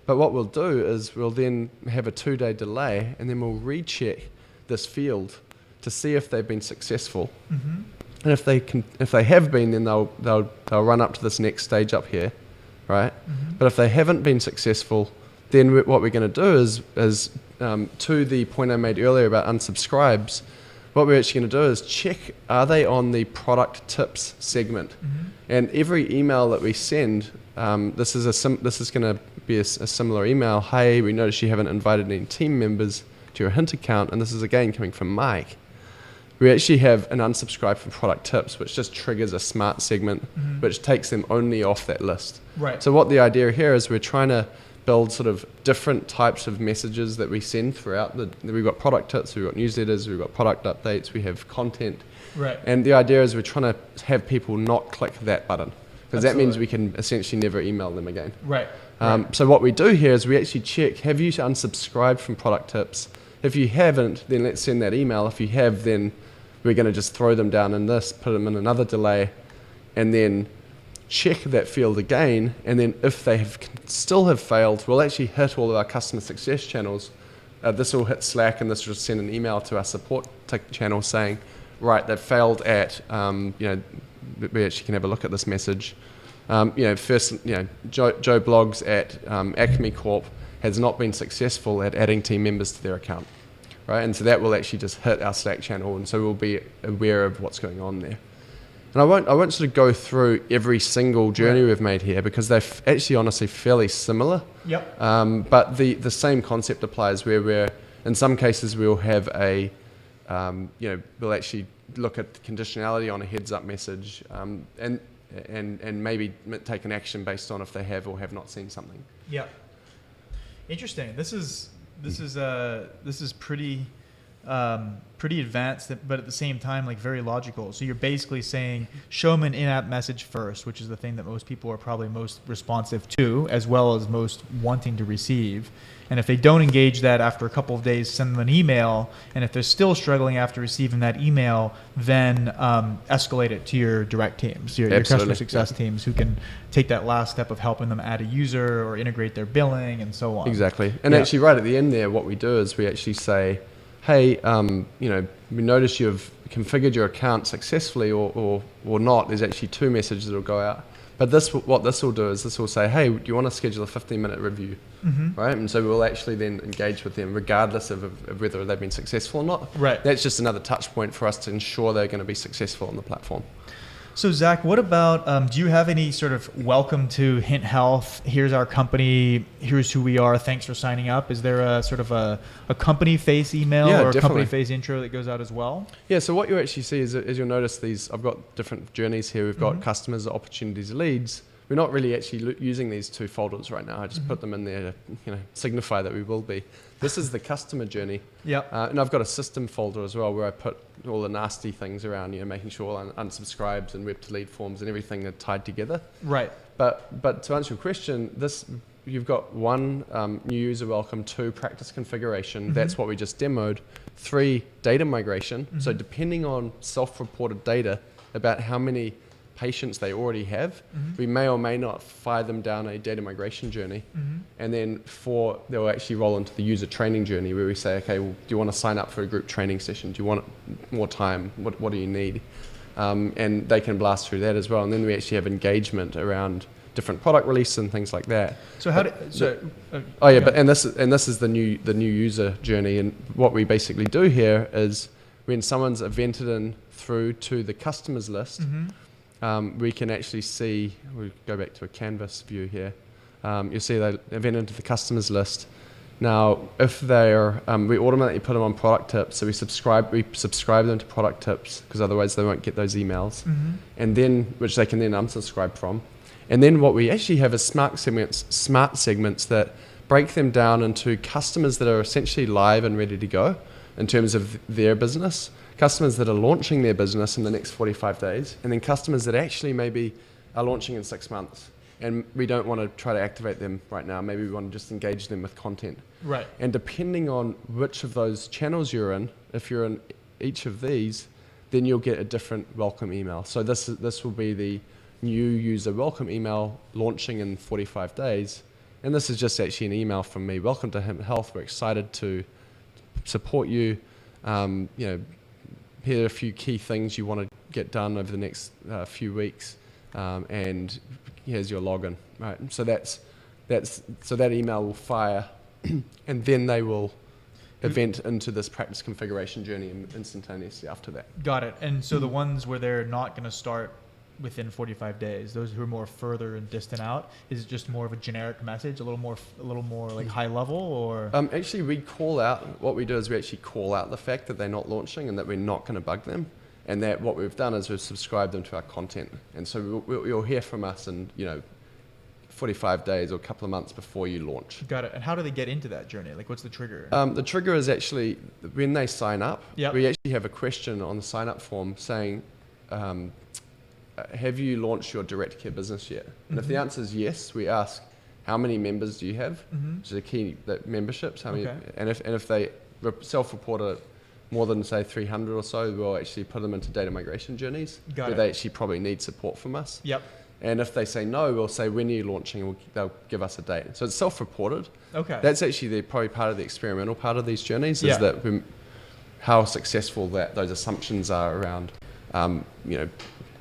But what we'll do is we'll then have a 2-day delay, and then we'll recheck this field to see if they've been successful. And if they have been, then they'll run up to this next stage up here, right? But if they haven't been successful, then what we're going to do is to the point I made earlier about unsubscribes, what we're actually going to do is check, are they on the product tips segment? And every email that we send, this is going to be a similar email. Hey, we noticed you haven't invited any team members to your Hint account, and this is again coming from Mike. We actually have an unsubscribe for product tips, which just triggers a smart segment, which takes them only off that list. Right. So what the idea here is we're trying to build sort of different types of messages that we send throughout we've got product tips, we've got newsletters, we've got product updates, we have content. Right. And the idea is we're trying to have people not click that button, because that means we can essentially never email them again. Right. So what we do here is we actually check, have you unsubscribed from product tips? If you haven't, then let's send that email. If you have, then we're going to just throw them down in this, put them in another delay, and then check that field again. And then if they still have failed, we'll actually hit all of our customer success channels. This will hit Slack, and this will send an email to our support channel saying, right, they've failed at, we actually can have a look at this message. First, Joe Blogs at Acme Corp has not been successful at adding team members to their account, right? And so that will actually just hit our Slack channel, and so we'll be aware of what's going on there. And I won't sort of go through every single journey we've made here, because they're actually honestly fairly similar. Yep. But the same concept applies, where in some cases we'll have we'll actually look at the conditionality on a heads up message, and maybe take an action based on if they have or have not seen something. Yeah. Interesting. This is pretty advanced, but at the same time, like very logical. So you're basically saying, show them an in-app message first, which is the thing that most people are probably most responsive to, as well as most wanting to receive. And if they don't engage that after a couple of days, send them an email. And if they're still struggling after receiving that email, then escalate it to your direct teams, your customer success teams, who can take that last step of helping them add a user or integrate their billing and so on. Exactly. And actually right at the end there, what we do is we actually say, hey, we notice you've configured your account successfully or not. There's actually 2 messages that will go out. But what this will do is this will say, hey, do you want to schedule a 15-minute review? Right? And so we'll actually then engage with them regardless of whether they've been successful or not. Right. That's just another touch point for us to ensure they're going to be successful on the platform. So Zach, what about, do you have any sort of welcome to HintHealth? Here's our company. Here's who we are. Thanks for signing up. Is there a sort of a company face email or a definitely. company face intro that goes out as well? Yeah, so what you actually see is you'll notice these, I've got different journeys here. We've got customers, opportunities, leads. We're not really actually using these two folders right now. I just put them in there to signify that we will be. This is the customer journey. Yeah. And I've got a system folder as well where I put all the nasty things around, making sure all unsubscribes and web to lead forms and everything are tied together. Right. But to answer your question, you've got 1, new user welcome, 2, practice configuration. That's what we just demoed. 3, data migration. So depending on self-reported data about how many patients they already have, we may or may not fire them down a data migration journey. And then 4, they'll actually roll into the user training journey where we say, okay, well, do you want to sign up for a group training session? Do you want more time? What do you need? And they can blast through that as well. And then we actually have engagement around different product release and things like that. So this is the new user journey. And what we basically do here is when someone's evented in through to the customers list, we can actually see, we go back to a canvas view here, you'll see they event into the customers list. Now, if they're, we automatically put them on product tips, so we subscribe them to product tips because otherwise they won't get those emails, and then which they can then unsubscribe from. And then what we actually have is smart segments that break them down into customers that are essentially live and ready to go in terms of their business, customers that are launching their business in the next 45 days, and then customers that actually maybe are launching in 6 months. And we don't want to try to activate them right now. Maybe we want to just engage them with content. Right. And depending on which of those channels you're in, if you're in each of these, then you'll get a different welcome email. So this will be the new user welcome email launching in 45 days. And this is just actually an email from me. Welcome to HintHealth. We're excited to support you. Here are a few key things you want to get done over the next few weeks, and here's your login. Right. So that email will fire, and then they will event into this practice configuration journey instantaneously after that. Got it. And so the ones where they're not going to start within 45 days, those who are more further and distant out, is it just more of a generic message, a little more like high level, or? Actually, what we do is we actually call out the fact that they're not launching and that we're not going to bug them, and that what we've done is we've subscribed them to our content, and so you'll hear from us in 45 days or a couple of months before you launch. Got it. And how do they get into that journey? Like, what's the trigger? The trigger is actually when they sign up. Yep. We actually have a question on the sign up form saying, have you launched your direct care business yet? And if the answer is yes, we ask, how many members do you have? Which is a key, that memberships. How many? Okay. And if they self-report more than say 300 or so, we'll actually put them into data migration journeys where they actually probably need support from us. Yep. And if they say no, we'll say, when are you launching? They'll give us a date. So it's self-reported. Okay. That's actually probably part of the experimental part of these journeys, is that how successful those assumptions are around,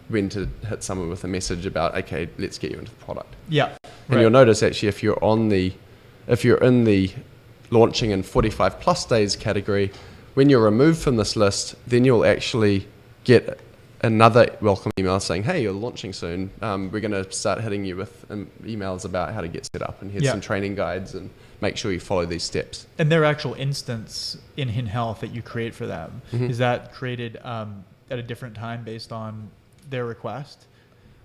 when to hit someone with a message about, okay, let's get you into the product. Yeah. And you'll notice actually if you're in the launching in 45 plus days category, when you're removed from this list, then you'll actually get another welcome email saying, hey, you're launching soon. We're going to start hitting you with emails about how to get set up, and here's some training guides, and make sure you follow these steps. And their actual instance in HintHealth that you create for them, is that created at a different time based on their request?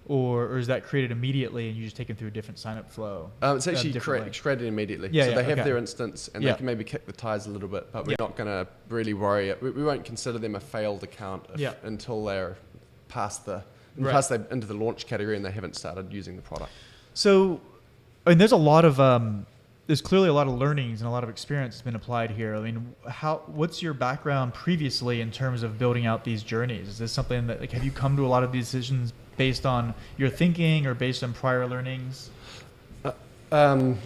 Or is that created immediately and you just take them through a different sign-up flow? It's actually created immediately. So they have their instance, and they can maybe kick the tires a little bit, but we're not going to really worry. We won't consider them a failed account until they're into the launch category and they haven't started using the product. So, I mean, there's clearly a lot of learnings and a lot of experience that's been applied here. I mean, what's your background previously in terms of building out these journeys? Is this something that, have you come to a lot of these decisions based on your thinking or based on prior learnings? So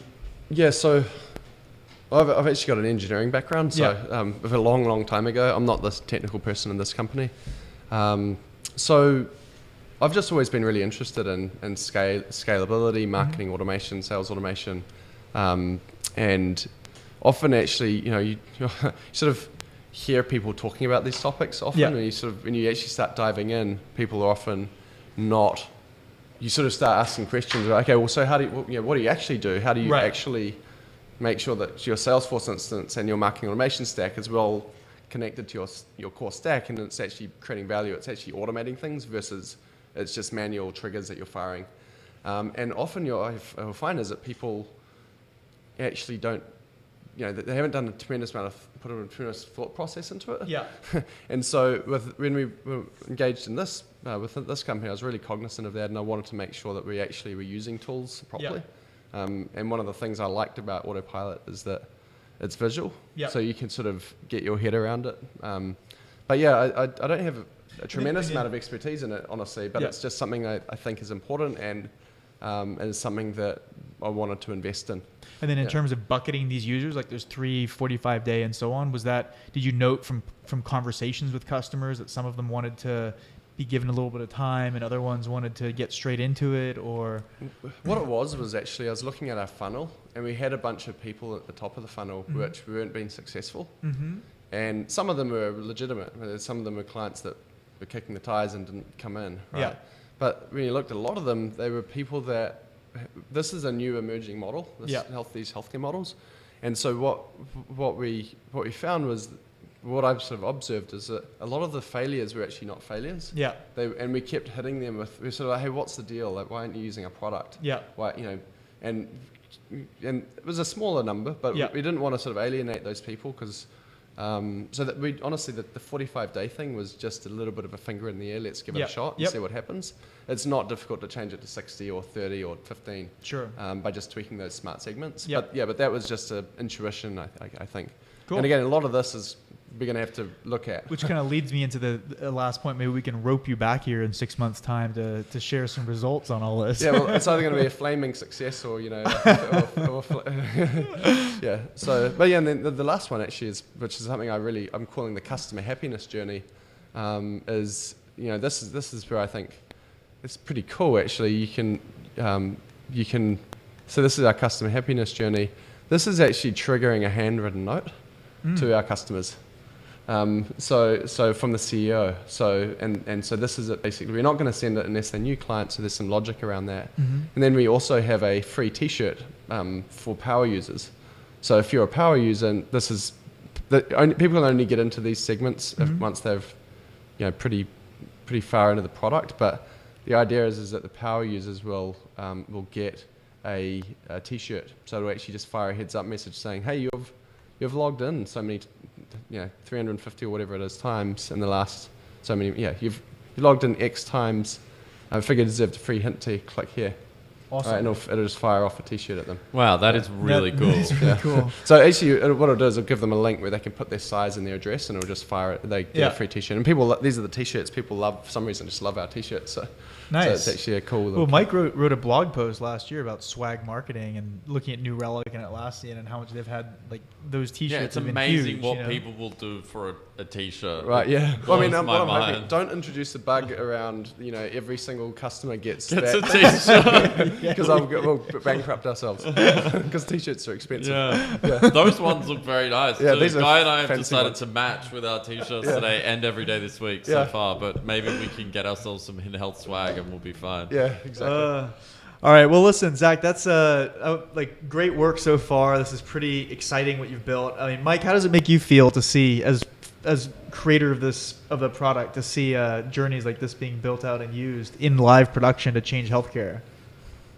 I've actually got an engineering background. So a long time ago, I'm not this technical person in this company. So I've just always been really interested in scalability, marketing automation, sales automation, and often actually, you sort of hear people talking about these topics often, and when you actually start diving in, people are often not. You sort of start asking questions about, okay, well, so how do what do you actually do? How do you actually make sure that your Salesforce instance and your marketing automation stack is well connected to your core stack, and it's actually creating value? It's actually automating things versus it's just manual triggers that you're firing. And often you'll find is that people actually don't, they haven't done a tremendous amount of, put a tremendous thought process into it. Yeah. And so when we were engaged in this, with this company, I was really cognizant of that, and I wanted to make sure that we actually were using tools properly. And one of the things I liked about Autopilot is that it's visual, so you can sort of get your head around it. But yeah, I don't have a tremendous amount of expertise in it, honestly, but it's just something I think is important and is something that I wanted to invest in. And then in terms of bucketing these users, like there's 3, 45-day and so on, did you note from conversations with customers that some of them wanted to be given a little bit of time and other ones wanted to get straight into it? Or what it was actually, I was looking at our funnel, and we had a bunch of people at the top of the funnel which weren't being successful. And some of them were legitimate. Some of them were clients that were kicking the tires and didn't come in, right? But when you looked at a lot of them, they were people that, this is a new emerging model, these healthcare models. And so what we found was, what I've sort of observed is that a lot of the failures were actually not failures. And we kept hitting them with, we sort of like, hey, what's the deal? Like, why aren't you using a product? Why, and it was a smaller number, but we didn't want to sort of alienate those people because, so that we honestly, the 45-day thing was just a little bit of a finger in the air. Let's give it a shot and see what happens. It's not difficult to change it to 60 or 30 or 15. By just tweaking those smart segments. But that was just an intuition, I think. Cool. And again, a lot of this is we're going to have to look at. Which kind of leads me into the last point. Maybe we can rope you back here in 6 months' time to share some results on all this. Yeah, well, it's either going to be a flaming success or, So, but yeah, and then the last one actually is, which is something I'm calling the customer happiness journey, is, this is where I think it's pretty cool actually. You can, so this is our customer happiness journey. This is actually triggering a handwritten note to our customers. So from the CEO. So this is it basically. We're not going to send it unless they're new clients, so there's some logic around that. And then we also have a free t-shirt for power users. So if you're a power user, this is people can only get into these segments once they've pretty far into the product. But the idea is that the power users will get a t-shirt. So it'll actually just fire a heads up message saying, hey, you've logged in so many 350 or whatever it is times in the last so many, you've logged in X times. I figured you deserved a free hint to click here. Awesome. Right, and it'll just fire off a t-shirt at them. Wow, that is really cool. That is really cool. So actually, what it'll do is it'll give them a link where they can put their size and their address, and it'll just fire it. They get a free t-shirt. And these are the t-shirts people love. For some reason, just love our t-shirts. So nice. So it's actually a cool. Well, Mike wrote a blog post last year about swag marketing and looking at New Relic and Atlassian and how much they've had like those t-shirts. Yeah, it's amazing what people will do for a t-shirt. Right. Yeah. Well, I mean, what I'm hoping, don't introduce a bug around. every single customer gets a t-shirt because we'll bankrupt ourselves because t-shirts are expensive. Those ones look very nice. Yeah, These Guy and I have decided to match with our t-shirts today and every day this week so far, but maybe we can get ourselves some HintHealth swag and we'll be fine. Yeah, exactly. All right. Well, listen, Zach, that's like great work so far. This is pretty exciting what you've built. I mean, Mike, how does it make you feel to see as creator of the product to see journeys like this being built out and used in live production to change healthcare?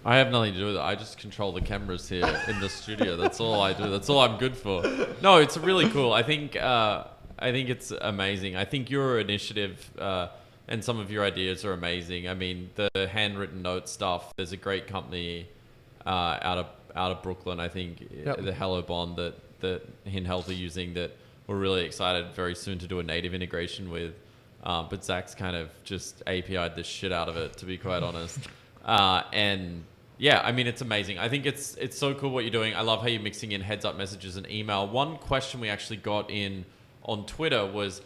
I have nothing to do with it. I just control the cameras here in the studio. That's all I do. That's all I'm good for. No, it's really cool. I think it's amazing. I think your initiative and some of your ideas are amazing. I mean, the handwritten note stuff. There's a great company out of Brooklyn. I think the Hello Bond that HintHealth are using that we're really excited very soon to do a native integration with. But Zach's kind of just API'd the shit out of it, to be quite honest. And yeah, I mean, it's amazing. I think it's so cool what you're doing. I love how you're mixing in heads up messages and email. One question we actually got in on Twitter was,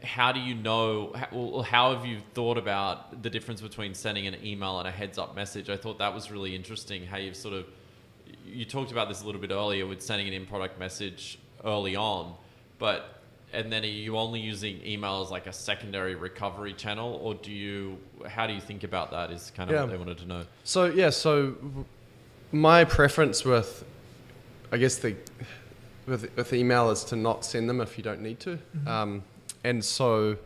how do you know, how have you thought about the difference between sending an email and a heads up message? I thought that was really interesting how you've sort of, you talked about this a little bit earlier with sending an in-product message early on, and then are you only using email as like a secondary recovery channel, or how do you think about that is kind of what they wanted to know. So my preference with, I guess with email is to not send them if you don't need to. Mm-hmm. And so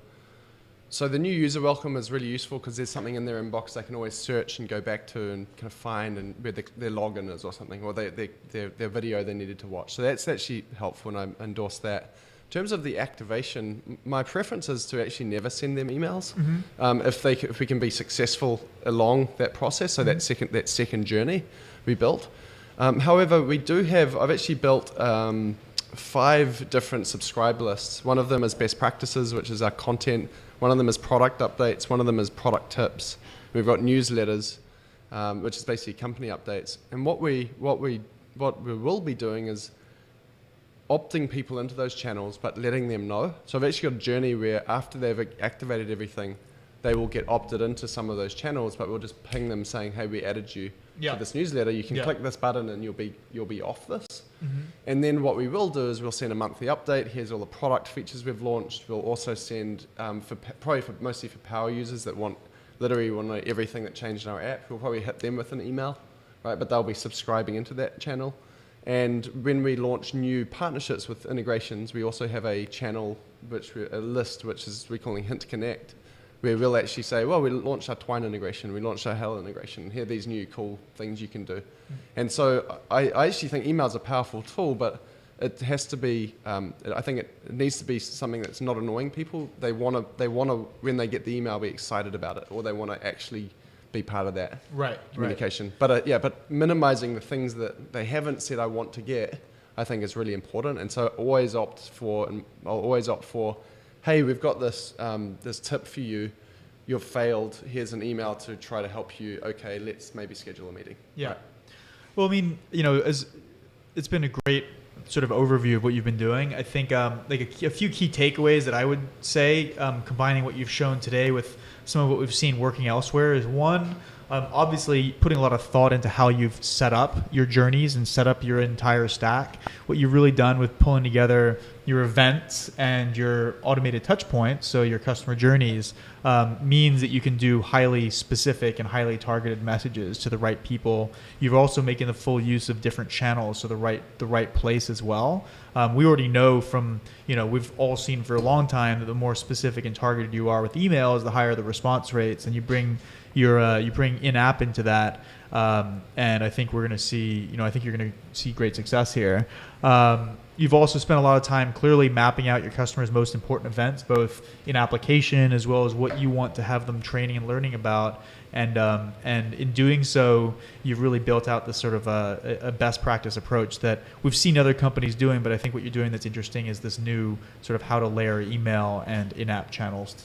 the new user welcome is really useful because there's something in their inbox they can always search and go back to and kind of find and where their login is or something, or their video they needed to watch. So that's actually helpful, and I endorse that. In terms of the activation, my preference is to actually never send them emails if we can be successful along that process. So that second journey we built. However, I've actually built 5 different subscribe lists. One of them is best practices, which is our content. One of them is product updates. One of them is product tips. We've got newsletters, which is basically company updates. And what we will be doing is opting people into those channels, but letting them know. So I've actually got a journey where after they've activated everything, they will get opted into some of those channels, but we'll just ping them saying, hey, we added you to this newsletter. You can click this button and you'll be off this. Mm-hmm. And then what we will do is we'll send a monthly update. Here's all the product features we've launched. We'll also send, mostly for power users that want to know everything that changed in our app. We'll probably hit them with an email, right? But they'll be subscribing into that channel. And when we launch new partnerships with integrations, we also have a channel, a list, which is we're calling Hint Connect, where we'll actually say, well, we launched our Twine integration, we launched our Hell integration, and here are these new cool things you can do. And so I actually think email's a powerful tool, but it has to be, I think it needs to be something that's not annoying people. They want to, when they get the email, be excited about it, or they want to actually be part of that communication. Right. But minimizing the things that they haven't said I want to get, I think is really important. And so I'll always opt for, hey, we've got this tip for you. You've failed. Here's an email to try to help you. Okay, let's maybe schedule a meeting. Yeah. Right. Well, I mean, it's been a great sort of overview of what you've been doing. I think like a few key takeaways that I would say, combining what you've shown today with some of what we've seen working elsewhere, is one, obviously putting a lot of thought into how you've set up your journeys and set up your entire stack. What you've really done with pulling together your events and your automated touch points, so your customer journeys, means that you can do highly specific and highly targeted messages to the right people. You're also making the full use of different channels, so the right place as well. We already know from, we've all seen for a long time that the more specific and targeted you are with emails, the higher the response rates, and you bring in-app into that. And I think we're going to see, I think you're going to see great success here. You've also spent a lot of time clearly mapping out your customers' most important events, both in application as well as what you want to have them training and learning about. And in doing so, you've really built out this sort of a best practice approach that we've seen other companies doing. But I think what you're doing that's interesting is this new sort of how to layer email and in-app channels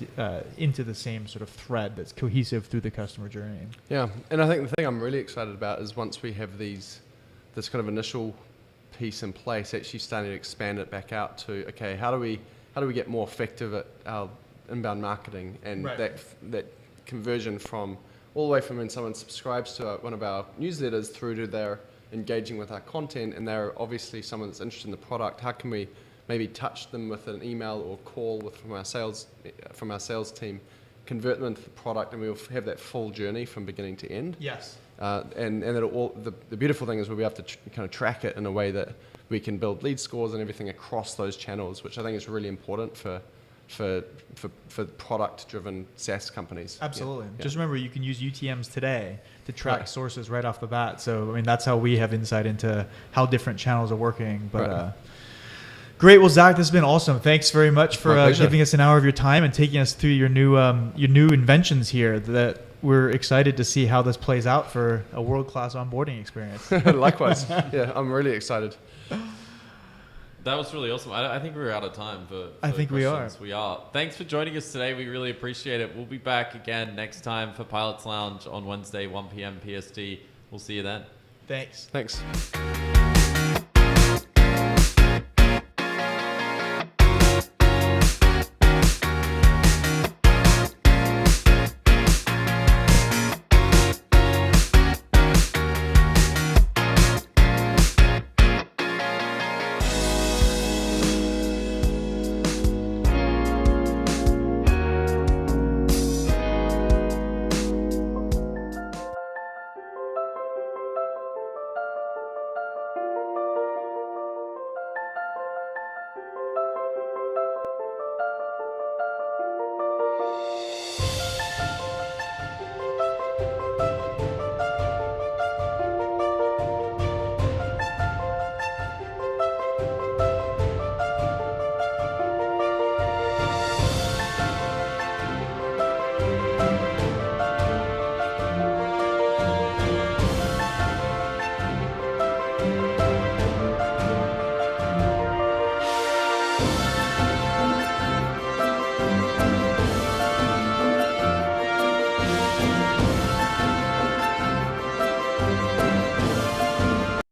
into the same sort of thread that's cohesive through the customer journey. Yeah, and I think the thing I'm really excited about is once we have this kind of initial piece in place, actually starting to expand it back out to, okay, how do we get more effective at our inbound marketing and that conversion from all the way from when someone subscribes to one of our newsletters through to their engaging with our content, and they're obviously someone that's interested in the product. How can we maybe touch them with an email or call from our sales team, convert them into the product, and we'll have that full journey from beginning to end. Yes. And the beautiful thing is we'll be able to kind of track it in a way that we can build lead scores and everything across those channels, which I think is really important for product-driven SaaS companies. Absolutely. Yeah. Just remember, you can use UTMs today to track sources right off the bat. So, I mean, that's how we have insight into how different channels are working. But great. Well, Zach, this has been awesome. Thanks very much for giving us an hour of your time and taking us through your new inventions here. That we're excited to see how this plays out for a world-class onboarding experience. Likewise. Yeah, I'm really excited. That was really awesome. I think we're out of time for I think questions. We are. Thanks for joining us today. We really appreciate it. We'll be back again next time for Pilots Lounge on Wednesday, 1 p.m. PST. We'll see you then. Thanks. Thanks.